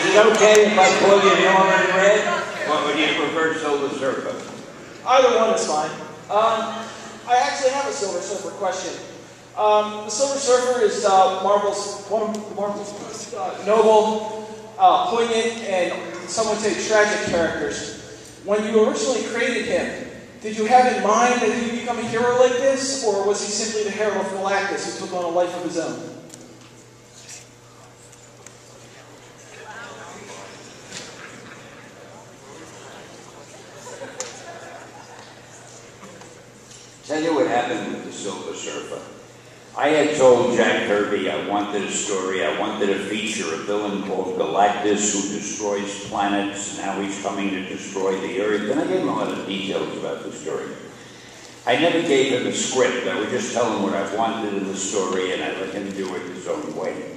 it okay if I call you Norman Red? Or would you prefer Silver Surfer? Either one is fine. I actually have a Silver Surfer question. The Silver Surfer is one of Marvel's most noble, poignant, and some would say tragic characters. When you originally created him, did you have in mind that he would become a hero like this, or was he simply the herald of Galactus who took on a life of his own? Tell you what happened with the Silver Surfer. I had told Jack Kirby I wanted a story, I wanted to feature a villain called Galactus who destroys planets and how he's coming to destroy the Earth. And I gave him a lot of details about the story. I never gave him a script. I would just tell him what I wanted in the story and I let him do it his own way.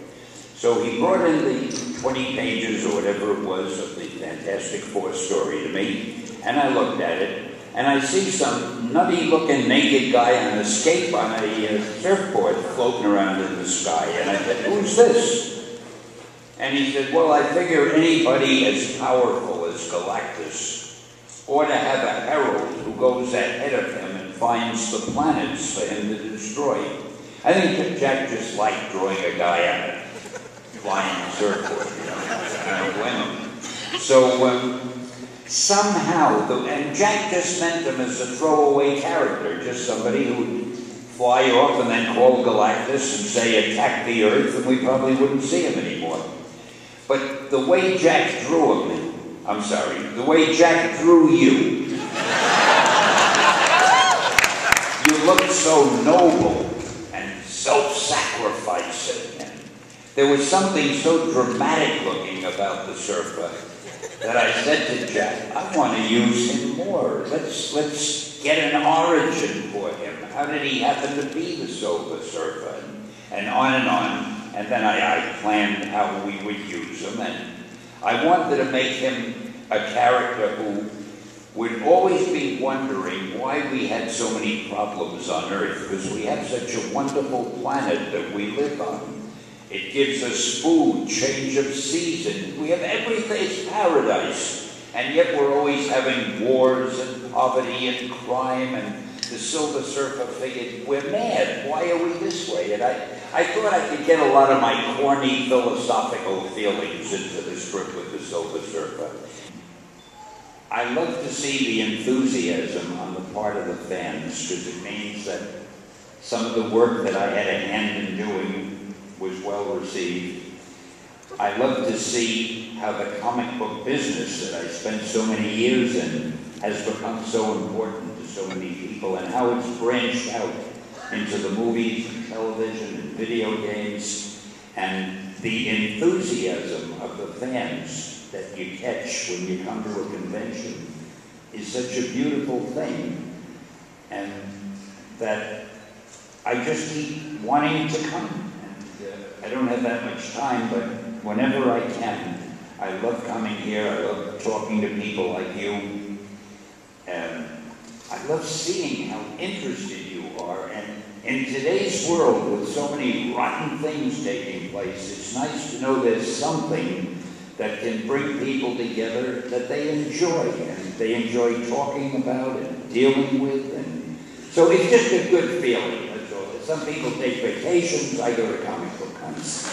So he brought in the 20 pages or whatever it was of the Fantastic Four story to me, and I looked at it. And I see some nutty-looking naked guy on a skate on a surfboard floating around in the sky. And I said, "Who's this?" And he said, "Well, I figure anybody as powerful as Galactus ought to have a herald who goes ahead of him and finds the planets for him to destroy." I think that Jack just liked drawing a guy on a flying surfboard, you know. I don't blame him. So, somehow, and Jack just meant him as a throwaway character, just somebody who would fly off and then call Galactus and say, "Attack the Earth," and we probably wouldn't see him anymore. But the way Jack drew him, the way Jack drew you, you looked so noble and self-sacrificing, and there was something so dramatic looking about the surfer that I said to Jack, "I want to use him more. Let's get an origin for him. How did he happen to be the Silver Surfer?" And on and on. And then I planned how we would use him. And I wanted to make him a character who would always be wondering why we had so many problems on Earth, because we have such a wonderful planet that we live on. It gives us food, change of season. We have everything. It's paradise. And yet we're always having wars and poverty and crime. And the Silver Surfer figured, we're mad. Why are we this way? And I thought I could get a lot of my corny philosophical feelings into the strip with the Silver Surfer. I love to see the enthusiasm on the part of the fans, because it means that some of the work that I had a hand in doing was well received. I love to see how the comic book business that I spent so many years in has become so important to so many people, and how it's branched out into the movies and television and video games, and the enthusiasm of the fans that you catch when you come to a convention is such a beautiful thing, and that I just keep wanting to come. I don't have that much time, but whenever I can, I love coming here. I love talking to people like you. And I love seeing how interested you are. And in today's world, with so many rotten things taking place, it's nice to know there's something that can bring people together that they enjoy. And they enjoy talking about and dealing with. And so it's just a good feeling. Some people take vacations, I go to comic book cons.